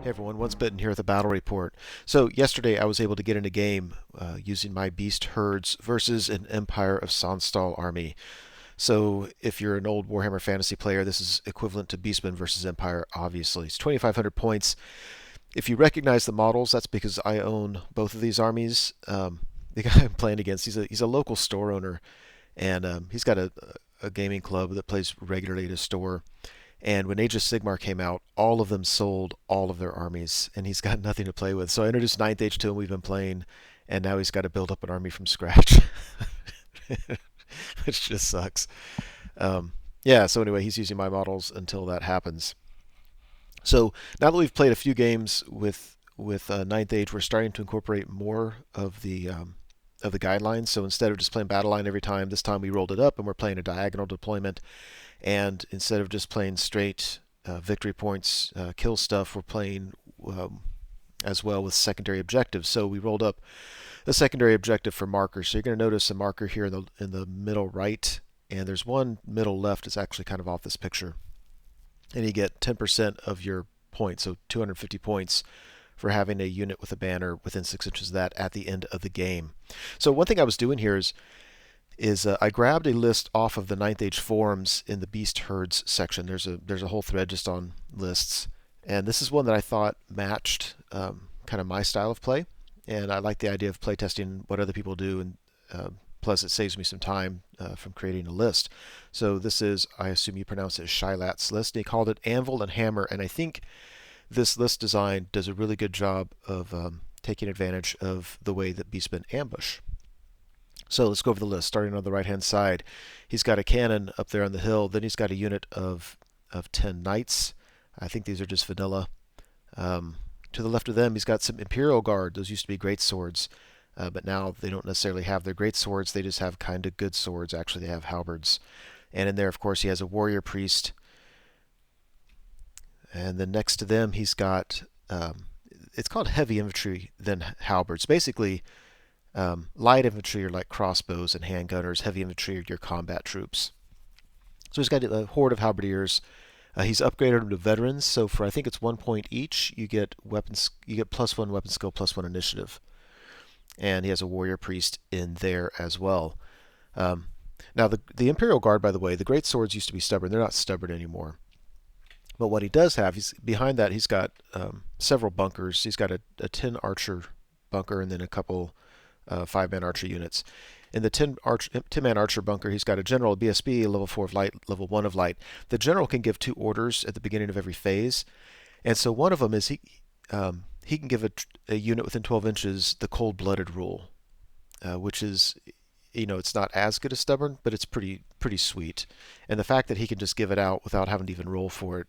Hey everyone, Once Bitten here at the Battle Report. So yesterday I was able to get in a game using my beast herds versus an Empire of Sonnstahl army. So if you're an old Warhammer Fantasy player, this is equivalent to Beastmen versus Empire, obviously. It's 2,500 points. If you recognize the models, that's because I own both of these armies. The guy I'm playing against, he's a local store owner, and he's got a gaming club that plays regularly at his store. And when Age of Sigmar came out, all of them sold all of their armies, and he's got nothing to play with. So I introduced Ninth Age to him. We've been playing, and now he's got to build up an army from scratch, which just sucks. Yeah. So anyway, he's using my models until that happens. So now that we've played a few games with Ninth Age, we're starting to incorporate more of the guidelines. So instead of just playing battle line every time, this time we rolled it up and we're playing a diagonal deployment. And instead of just playing straight victory points, kill stuff, we're playing as well with secondary objectives. So we rolled up a secondary objective for markers. So you're going to notice a marker here in the middle right, and there's one middle left that's actually kind of off this picture. And you get 10% of your points, so 250 points for having a unit with a banner within 6 inches of that at the end of the game. So one thing I was doing here is I grabbed a list off of the Ninth Age forums in the Beast Herds section. There's a whole thread just on lists, and this is one that I thought matched kind of my style of play, and I like the idea of playtesting what other people do, and plus it saves me some time from creating a list. So this is, I assume you pronounce it Shilat's list. They called it Anvil and Hammer, and I think this list design does a really good job of taking advantage of the way that Beastmen ambush. So let's go over the list, starting on the right-hand side. He's got a cannon up there on the hill. Then he's got a unit of 10 knights. I think these are just vanilla. To the left of them, he's got some Imperial Guard. Those used to be great swords, but now they don't necessarily have their great swords. They just have kind of good swords. Actually, they have halberds. And in there, of course, he has a warrior priest. And then next to them, he's got, it's called heavy infantry, then halberds. Basically, light infantry are like crossbows and handgunners. Heavy infantry are your combat troops. So he's got a horde of halberdiers. He's upgraded them to veterans. So for I think it's 1 point each, you get weapons. You get +1 weapon skill, +1 initiative, and he has a warrior priest in there as well. Now the Imperial Guard, by the way, the great swords used to be stubborn. They're not stubborn anymore. But what he does have, he's behind that. He's got several bunkers. He's got a 10 archer bunker and then a couple 5-man archer units. In the 10-man archer bunker, he's got a general, a BSB, a level 4 of light, level 1 of light. The general can give 2 orders at the beginning of every phase. And so one of them is he can give a unit within 12 inches the cold-blooded rule, which is, it's not as good as stubborn, but it's pretty sweet. And the fact that he can just give it out without having to even roll for it,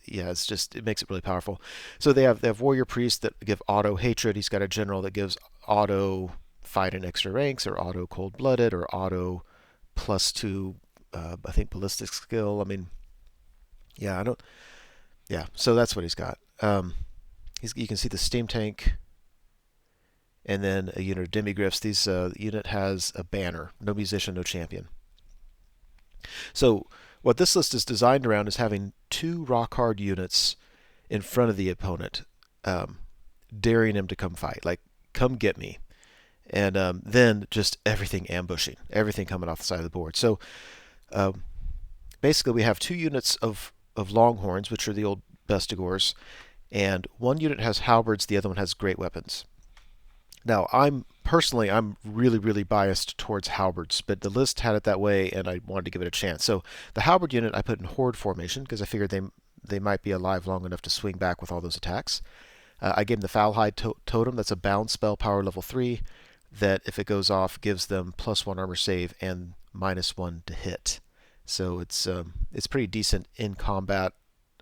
yeah, it makes it really powerful. So they have warrior priests that give auto hatred. He's got a general that gives auto fight in extra ranks, or auto cold blooded, or auto +2 I think ballistic skill. I mean, yeah, I don't. Yeah, so that's what he's got. You can see the steam tank, and then a unit of demigriffs. These unit has a banner: no musician, no champion. So what this list is designed around is having 2 rock hard units in front of the opponent, daring him to come fight, like come get me, and then just everything ambushing, everything coming off the side of the board. So basically, we have 2 units of longhorns, which are the old bestigors, and 1 unit has halberds, the other one has great weapons. Now, I'm really biased towards halberds, but the list had it that way, and I wanted to give it a chance. So the halberd unit I put in horde formation because I figured they might be alive long enough to swing back with all those attacks. I gave them the Foulhide Totem. That's a bound spell, power level 3, that if it goes off gives them +1 armor save and -1 to hit. So it's pretty decent in combat.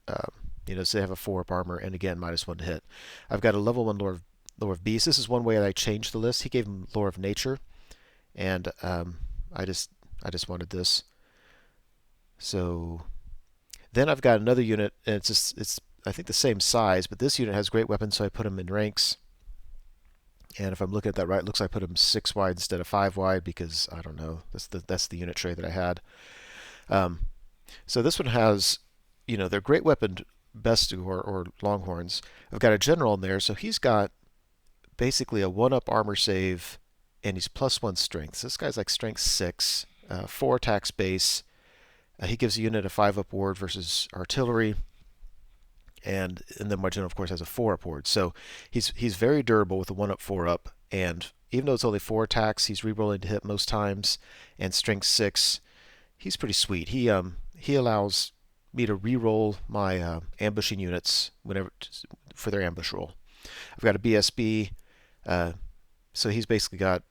So they have a 4-up armor and again -1 to hit. I've got a level 1 Lore of Beasts. This is one way that I changed the list. He gave him Lore of Nature, and I just wanted this. So then I've got another unit, and it's I think the same size, but this unit has great weapons, so I put him in ranks. And if I'm looking at that right, it looks like I put him 6 wide instead of 5 wide because I don't know. That's the unit tray that I had. So this one has, they're great weapon best or Longhorns, I've got a general in there, so he's got basically a 1-up armor save, and he's +1 strength. So this guy's like strength 6, 4 attacks base. He gives a unit a 5-up ward versus artillery, and then my general, of course, has a 4-up ward. So he's very durable with a 1-up, 4-up, and even though it's only 4 attacks, he's rerolling to hit most times, and strength 6. He's pretty sweet. He allows me to reroll my ambushing units whenever for their ambush roll. I've got a BSB, so he's basically got,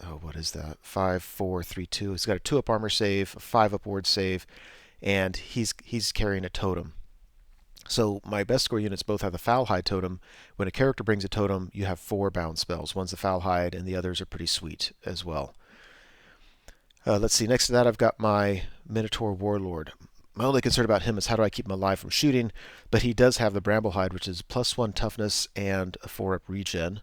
oh, what is that? 5, 4, 3, 2. He's got a 2-up armor save, a 5-up ward save, and he's carrying a totem. So my best score units both have the Foul Hide totem. When a character brings a totem, you have 4 bound spells. One's the Foul Hide, and the others are pretty sweet as well. Let's see. Next to that, I've got my Minotaur Warlord. My only concern about him is how do I keep him alive from shooting, but he does have the Bramblehide, which is +1 toughness and a 4-up regen.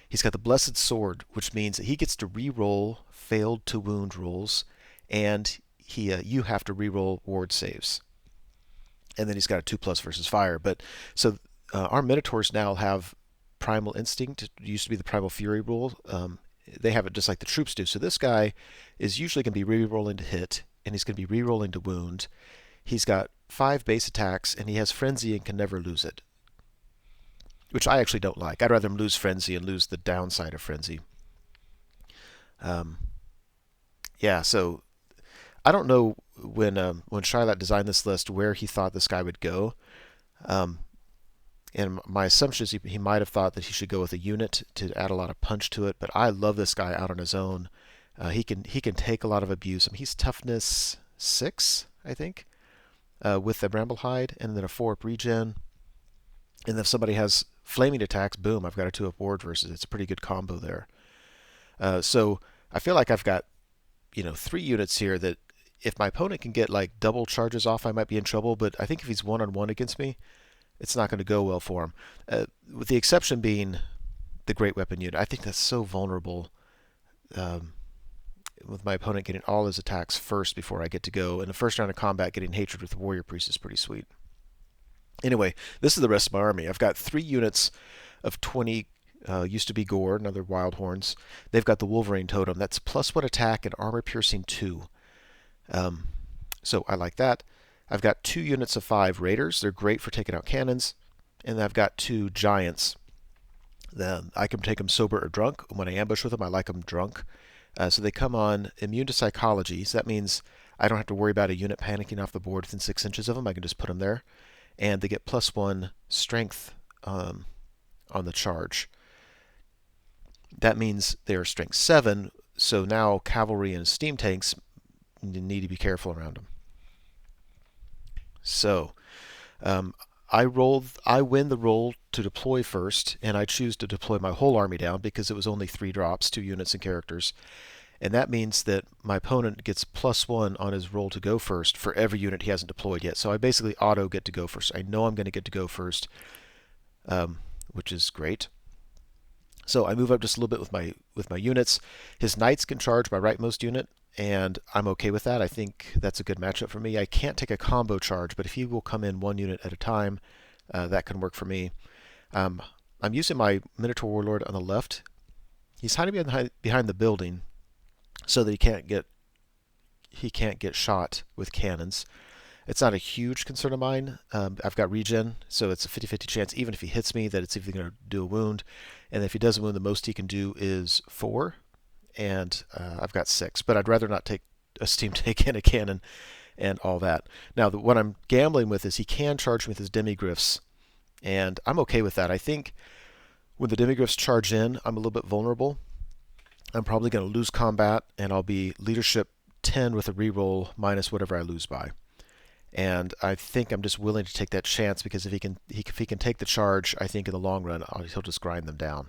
He's got the Blessed Sword, which means that he gets to re-roll failed to wound rolls, and you have to re-roll ward saves. And then he's got a 2+ versus fire. But so our Minotaurs now have Primal Instinct. It used to be the Primal Fury rule. They have it just like the troops do. So this guy is usually going to be re-rolling to hit, and he's going to be re-rolling to wound. He's got 5 base attacks, and he has Frenzy and can never lose it, which I actually don't like. I'd rather him lose Frenzy and lose the downside of Frenzy. Yeah, so I don't know when Charlotte designed this list where he thought this guy would go. And my assumption is he might have thought that he should go with a unit to add a lot of punch to it. But I love this guy out on his own. He can take a lot of abuse. I mean, he's toughness 6, I think, with the Bramblehide, and then a 4-up regen. And if somebody has flaming attacks, boom, I've got a 2-up ward versus. It's a pretty good combo there. So I feel like I've got 3 units here that if my opponent can get like double charges off, I might be in trouble. But I think if he's 1-on-1 against me, it's not going to go well for him. With the exception being the Great Weapon unit. I think that's so vulnerable. With my opponent getting all his attacks first before I get to go. In the first round of combat, getting Hatred with the Warrior Priest is pretty sweet. Anyway, this is the rest of my army. I've got 3 units of 20. Used to be Gore, another Wild Horns. They've got the Wolverine Totem. That's +1 attack and armor piercing 2. So I like that. I've got 2 units of 5 Raiders. They're great for taking out cannons. And I've got 2 Giants. Then I can take them sober or drunk. When I ambush with them, I like them drunk. So they come on immune to psychology. So that means I don't have to worry about a unit panicking off the board within 6 inches of them. I can just put them there. And they get +1 strength on the charge. That means they are strength 7. So now cavalry and steam tanks need to be careful around them. So I win the roll to deploy first, and I choose to deploy my whole army down because it was only 3 drops, 2 units and characters. And that means that my opponent gets +1 on his roll to go first for every unit he hasn't deployed yet. So I basically auto get to go first. I know I'm going to get to go first, which is great. So I move up just a little bit with my units. His knights can charge my rightmost unit, and I'm okay with that. I think that's a good matchup for me. I can't take a combo charge, but if he will come in 1 unit at a time, that can work for me. I'm using my Minotaur Warlord on the left. He's hiding behind the building so that he can't get shot with cannons. It's not a huge concern of mine. I've got regen, so it's a 50-50 chance, even if he hits me, that it's even going to do a wound. And if he doesn't wound, the most he can do is 4. And I've got 6. But I'd rather not take a steam tank and a cannon and all that. Now, what I'm gambling with is he can charge me with his demigryphs, and I'm okay with that. I think when the demigryphs charge in, I'm a little bit vulnerable. I'm probably going to lose combat, and I'll be leadership 10 with a reroll minus whatever I lose by. And I think I'm just willing to take that chance because if he can take the charge, I think in the long run he'll just grind them down.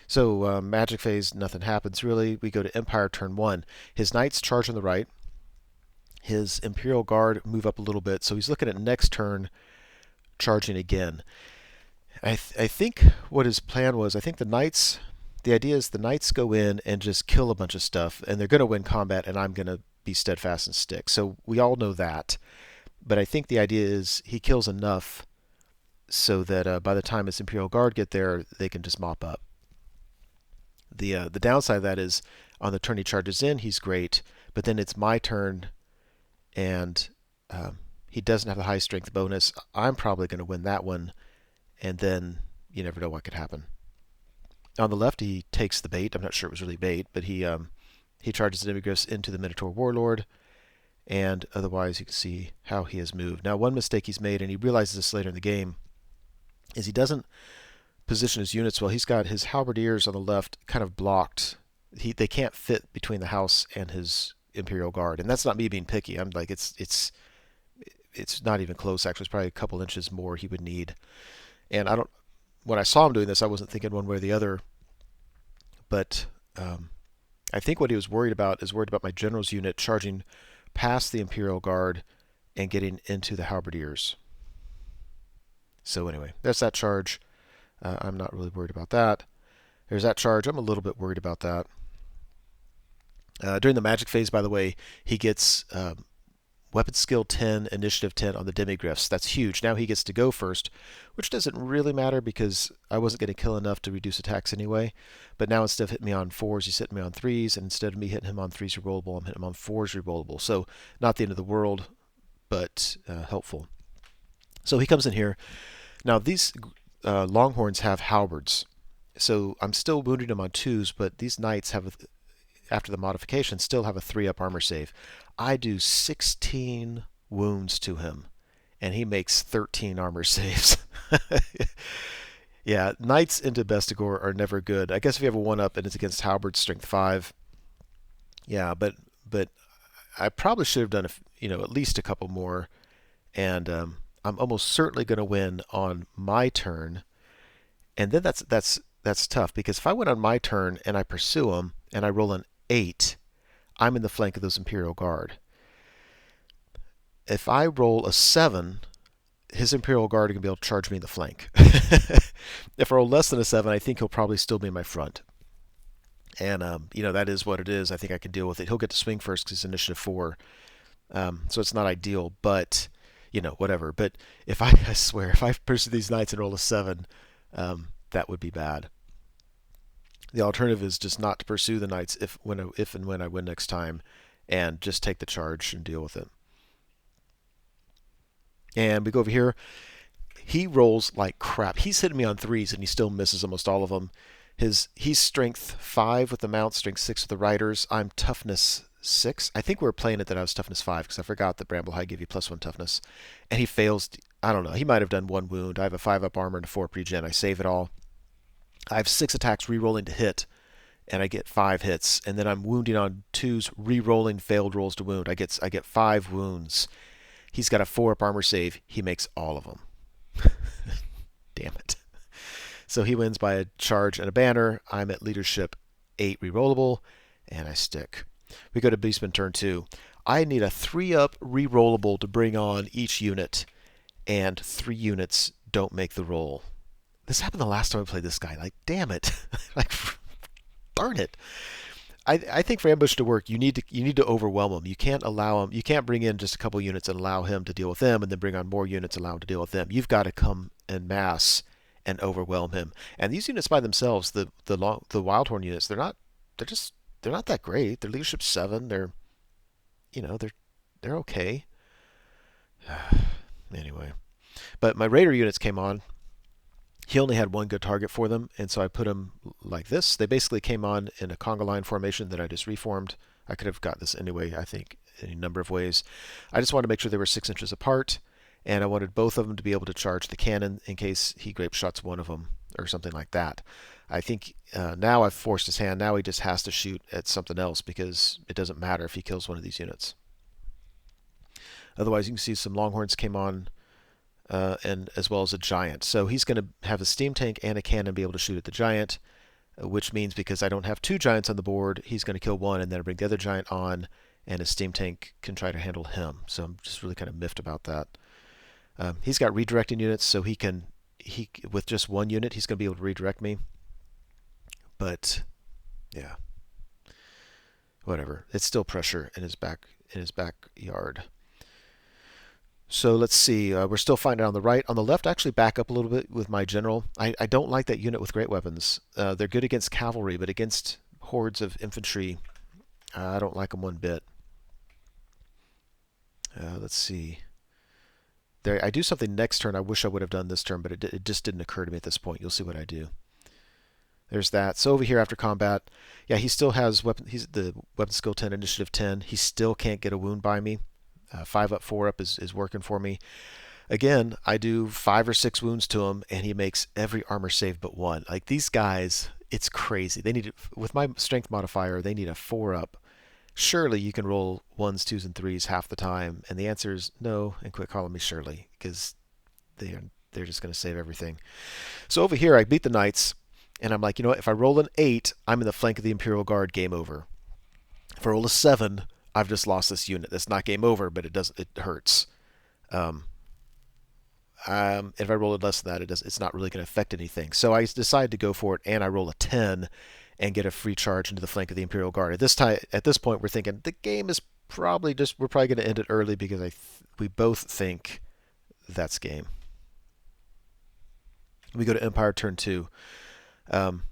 So magic phase, nothing happens really. We go to Empire turn 1. His knights charge on the right. His Imperial Guard move up a little bit, so he's looking at next turn charging again. I think what his plan was, I think the idea is the knights go in and just kill a bunch of stuff, and they're going to win combat, and I'm going to be steadfast and stick. So we all know that. But I think the idea is he kills enough so that by the time his Imperial Guard get there, they can just mop up. The downside of that is on the turn he charges in, he's great, but then it's my turn, and he doesn't have the high strength bonus. I'm probably going to win that one, and then you never know what could happen. On the left, he takes the bait. I'm not sure it was really bait, but he charges the Immigrants into the Minotaur Warlord, and otherwise you can see how he has moved. Now, one mistake he's made, and he realizes this later in the game, is he doesn't position his units well. He's got his halberdiers on the left kind of blocked. They can't fit between the house and his Imperial Guard, and that's not me being picky. I'm like it's not even close. Actually, it's probably a couple inches more he would need. And I don't. When I saw him doing this, I wasn't thinking one way or the other, but I think what he was worried about is worried about my general's unit charging past the Imperial Guard and getting into the halberdiers. So anyway, that's that charge. I'm not really worried about that. There's that charge. I'm a little bit worried about that. During the magic phase, by the way, he gets weapon skill 10, initiative 10 on the demigryphs. That's huge. Now he gets to go first, which doesn't really matter because I wasn't going to kill enough to reduce attacks anyway. But now instead of hitting me on 4s, he's hitting me on 3s, and instead of me hitting him on 3s rerollable, I'm hitting him on 4s rerollable. So not the end of the world, but helpful. So he comes in here. Now these Longhorns have halberds, so I'm still wounding him on 2s, but these knights have, after the modification, still have a 3-up armor save. I do 16 wounds to him, and he makes 13 armor saves. Yeah, knights into Bestigor are never good. I guess if you have a 1-up and it's against halberds, strength 5. Yeah, but I probably should have done at least a couple more, and I'm almost certainly going to win on my turn. And then that's tough, because if I win on my turn and I pursue him and I roll an 8, I'm in the flank of those Imperial Guard. If I roll a 7, his Imperial Guard are going to be able to charge me in the flank. If I roll less than a 7, I think he'll probably still be in my front. And, that is what it is. I think I can deal with it. He'll get to swing first because he's initiative 4. So it's not ideal, but, whatever. But I swear, if I pursue these knights and roll a 7, that would be bad. The alternative is just not to pursue the knights if and when I win next time, and just take the charge and deal with it. And we go over here. He rolls like crap. He's hitting me on 3s, and he still misses almost all of them. He's strength 5 with the mounts, strength 6 with the riders. I'm toughness 6. I think we were playing it that I was toughness 5 because I forgot that Bramblehide gave you +1 toughness. And he fails. I don't know. He might have done 1 wound. I have a 5-up armor and a 4 pregen. I save it all. I have 6 attacks re-rolling to hit, and I get 5 hits. And then I'm wounding on 2s, re-rolling failed rolls to wound. I get 5 wounds. He's got a 4-up armor save. He makes all of them. Damn it. So he wins by a charge and a banner. I'm at leadership 8 re-rollable, and I stick. We go to Beastman turn 2. I need a 3-up re-rollable to bring on each unit, and 3 units don't make the roll. This happened the last time I played this guy. Like, damn it. Like, darn it. I think for ambush to work, you need to overwhelm him. You can't allow him. You can't bring in just a couple units and allow him to deal with them, and then bring on more units and allow him to deal with them. You've got to come en masse and overwhelm him. And these units by themselves, the Wildhorn units, they're not that great. They're leadership 7. They're okay. Anyway, but my Raider units came on. He only had 1 good target for them, and so I put them like this. They basically came on in a conga line formation that I just reformed. I could have got this anyway, I think, in a number of ways. I just wanted to make sure they were 6 inches apart, and I wanted both of them to be able to charge the cannon in case he grape shots one of them or something like that. I think now I've forced his hand. Now he just has to shoot at something else because it doesn't matter if he kills one of these units. Otherwise, you can see some Longhorns came on, and as well as a giant. So he's going to have a steam tank and a cannon be able to shoot at the giant, which means because I don't have 2 giants on the board, he's going to kill 1 and then bring the other giant on, and his steam tank can try to handle him. So I'm just really kind of miffed about that. He's got redirecting units, so he with just 1 unit, he's going to be able to redirect me. But yeah, whatever. It's still pressure in his backyard. So let's see. We're still finding out on the right. On the left, I actually back up a little bit with my general. I don't like that unit with great weapons. They're good against cavalry, but against hordes of infantry, I don't like them one bit. Let's see. There, I do something next turn I wish I would have done this turn, but it just didn't occur to me at this point. You'll see what I do. There's that. So over here after combat, yeah, he still has weapon. He's the weapon skill 10, initiative 10. He still can't get a wound by me. 5 up, 4 up is working for me. Again, I do 5 or 6 wounds to him, and he makes every armor save but one. Like these guys, it's crazy. They need with my strength modifier, they need a 4 up. Surely you can roll 1s, 2s, and 3s half the time, and the answer is no. And quit calling me Shirley because they're just going to save everything. So over here, I beat the knights, and I'm like, you know what? If I roll an 8, I'm in the flank of the Imperial Guard. Game over. If I roll a 7, I've just lost this unit. That's not game over, but it hurts. Um, if I roll it less than that, it's not really going to affect anything. So I decide to go for it, and I roll a 10 and get a free charge into the flank of the Imperial Guard. At this point, we're thinking the game is we're probably going to end it early because we both think that's game. We go to Empire turn 2. Um,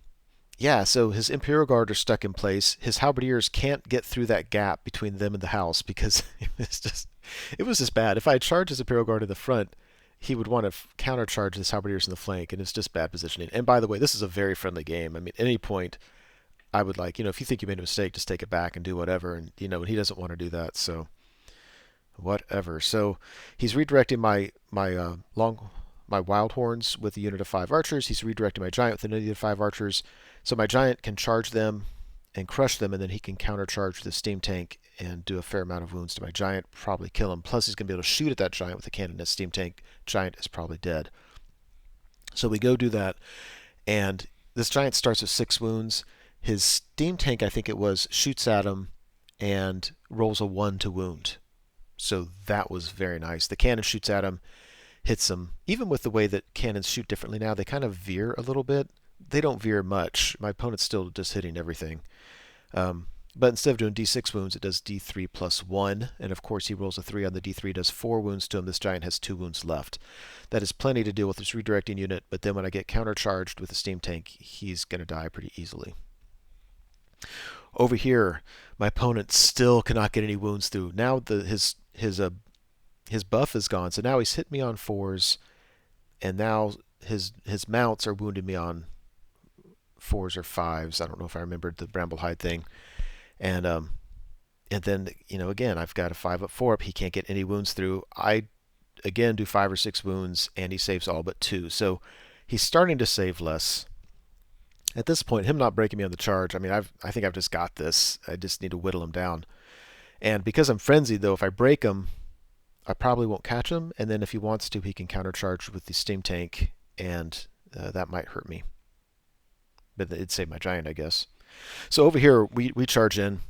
yeah, so his Imperial Guard are stuck in place. His halberdiers can't get through that gap between them and the house because it was just bad. If I had charged his Imperial Guard in the front, he would want to countercharge his halberdiers in the flank, and it's just bad positioning. And by the way, this is a very friendly game. I mean, at any point, I would if you think you made a mistake, just take it back and do whatever. And and he doesn't want to do that, so whatever. So he's redirecting my wild horns with a unit of 5 archers. He's redirecting my giant with a unit of 5 archers. So my giant can charge them and crush them, and then he can countercharge the steam tank and do a fair amount of wounds to my giant, probably kill him. Plus, he's going to be able to shoot at that giant with a cannon. That steam tank giant is probably dead. So we go do that, and this giant starts with 6 wounds. His steam tank, I think it was, shoots at him and rolls a 1 to wound. So that was very nice. The cannon shoots at him, hits him. Even with the way that cannons shoot differently now, they kind of veer a little bit. They don't veer much. My opponent's still just hitting everything. But instead of doing d6 wounds, it does d3 plus 1. And of course, he rolls a 3 on the d3, does 4 wounds to him. This giant has 2 wounds left. That is plenty to deal with this redirecting unit. But then when I get countercharged with the steam tank, he's going to die pretty easily. Over here, my opponent still cannot get any wounds through. Now his buff is gone, so now he's hit me on 4s, and now his mounts are wounding me on 4s or 5s. I don't know if I remembered the Bramblehide thing. And then again I've got a 5 up, 4 up. He can't get any wounds through. I again do 5 or 6 wounds, and he saves all but 2. So he's starting to save less. At this point, him not breaking me on the charge, I mean, I think I've just got this. I just need to whittle him down. And because I'm frenzied, though, if I break him, I probably won't catch him. And then if he wants to, he can countercharge with the steam tank, and that might hurt me. But it'd save my giant, I guess. So over here, we charge in.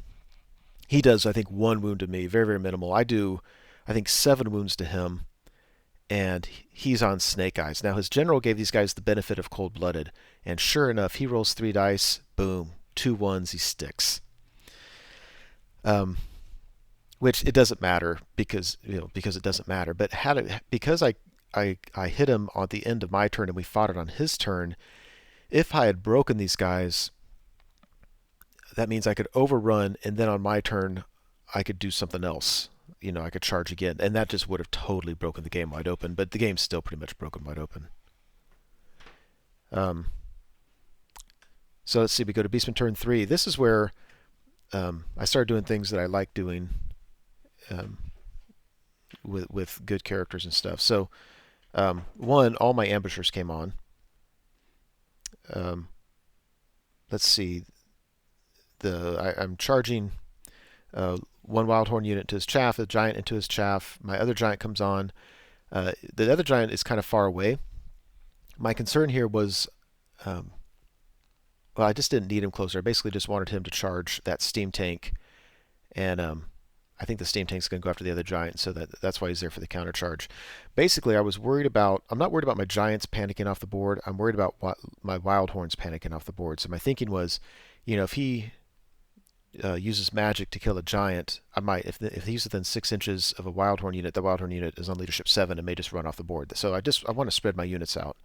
He does, I think, 1 wound to me, very, very minimal. I do, I think, 7 wounds to him, and he's on snake eyes. Now, his general gave these guys the benefit of cold-blooded, and sure enough, he rolls 3 dice, boom, 2 1s, he sticks. Which it doesn't matter because it doesn't matter. But because I hit him at the end of my turn and we fought it on his turn, if I had broken these guys, that means I could overrun, and then on my turn I could do something else. I could charge again, and that just would have totally broken the game wide open. But the game's still pretty much broken wide open. So let's see. We go to Beastman turn 3. This is where I started doing things that I like doing with good characters and stuff. So one, all my ambushers came on. Let's see. I'm charging 1 Wildhorn unit to his chaff, a giant into his chaff. My other giant comes on. The other giant is kind of far away. My concern here was, I just didn't need him closer. I basically just wanted him to charge that steam tank, and I think the steam tank's going to go after the other giant, so that's why he's there for the counter charge. Basically, I'm not worried about my giants panicking off the board. I'm worried about my wild horns panicking off the board. So my thinking was, if he uses magic to kill a giant, I might, if he's within 6 inches of a Wildhorn unit, the Wildhorn unit is on leadership 7 and may just run off the board. So I want to spread my units out.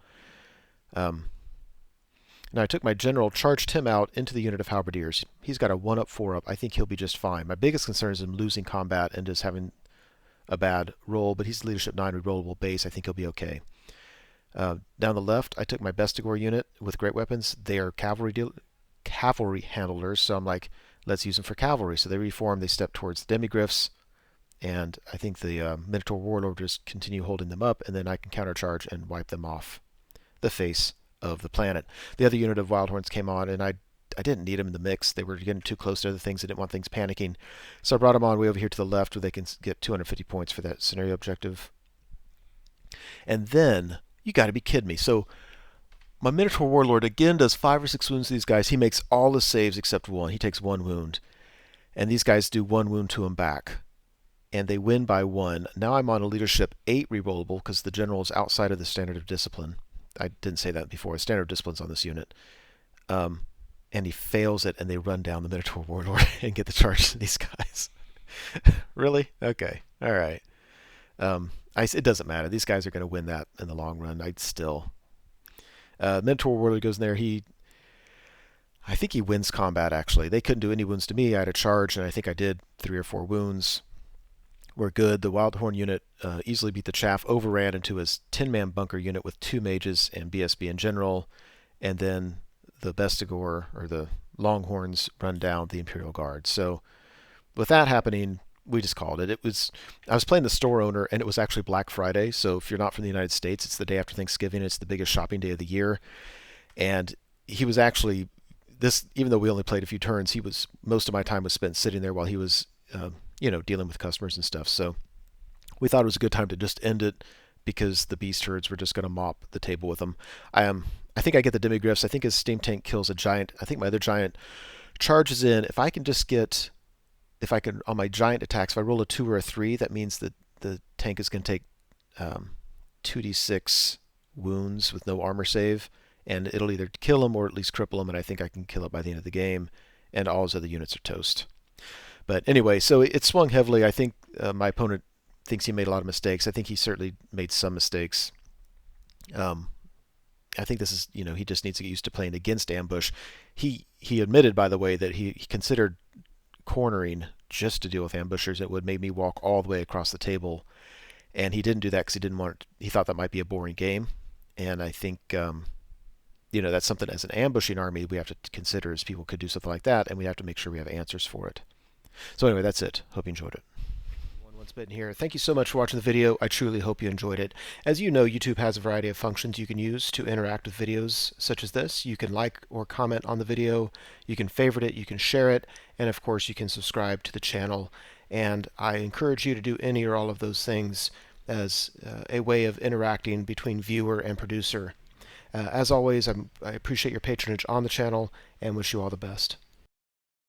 Now I took my general, charged him out into the unit of halberdiers. He's got a 1-up, 4-up. I think he'll be just fine. My biggest concern is him losing combat and just having a bad roll, but he's leadership 9 rerollable base. I think he'll be okay. Down the left, I took my Bestigor unit with great weapons. They are cavalry handlers, so I'm like, let's use them for cavalry. So they reform, they step towards the demigryphs, and I think the Minotaur Warlord just continue holding them up, and then I can countercharge and wipe them off the face of the planet. The other unit of Wildhorns came on, and I didn't need them in the mix. They were getting too close to other things. I didn't want things panicking. So I brought them on way over here to the left where they can get 250 points for that scenario objective. And then, you got to be kidding me. So my Minotaur Warlord again does 5 or 6 wounds to these guys. He makes all the saves except 1. He takes 1 wound. And these guys do 1 wound to him back. And they win by 1. Now I'm on a leadership 8 rerollable because the general is outside of the standard of discipline. I didn't say that before. Standard of discipline's on this unit. And he fails it, and they run down the Minotaur Warlord and get the charge to these guys. Really? Okay. All right. It doesn't matter. These guys are going to win that in the long run. I'd still. Minotaur Warlord goes in there. I think he wins combat, actually. They couldn't do any wounds to me. I had a charge, and I think I did 3 or 4 wounds. We're good. The Wildhorn unit easily beat the chaff, overran into his 10-man bunker unit with 2 mages and BSB in general, and then the Bestigor, or the Longhorns, run down the Imperial Guard. So with that happening, we just called it. I was playing the store owner, and it was actually Black Friday, so if you're not from the United States, it's the day after Thanksgiving. It's the biggest shopping day of the year, and he was actually, even though we only played a few turns, most of my time was spent sitting there while he was dealing with customers and stuff. So we thought it was a good time to just end it because the beast herds were just going to mop the table with them. I think I get the demigryphs. I think his steam tank kills a giant. I think my other giant charges in. If I can on my giant attacks, if I roll a 2 or a 3, that means that the tank is going to take 2d6 wounds with no armor save, and it'll either kill him or at least cripple him, and I think I can kill it by the end of the game, and all his other units are toast. But anyway, so it swung heavily. I think my opponent thinks he made a lot of mistakes. I think he certainly made some mistakes. I think this is, he just needs to get used to playing against ambush. He admitted, by the way, that he considered cornering just to deal with ambushers. It would make me walk all the way across the table, and he didn't do that because he thought that might be a boring game. And I think that's something as an ambushing army we have to consider, as people could do something like that, and we have to make sure we have answers for it. So anyway, that's it. Hope you enjoyed it. Once bitten here. Thank you so much for watching the video. I truly hope you enjoyed it. As you know, YouTube has a variety of functions you can use to interact with videos such as this. You can like or comment on the video, you can favorite it, you can share it, and of course you can subscribe to the channel. And I encourage you to do any or all of those things as a way of interacting between viewer and producer. As always, I appreciate your patronage on the channel and wish you all the best.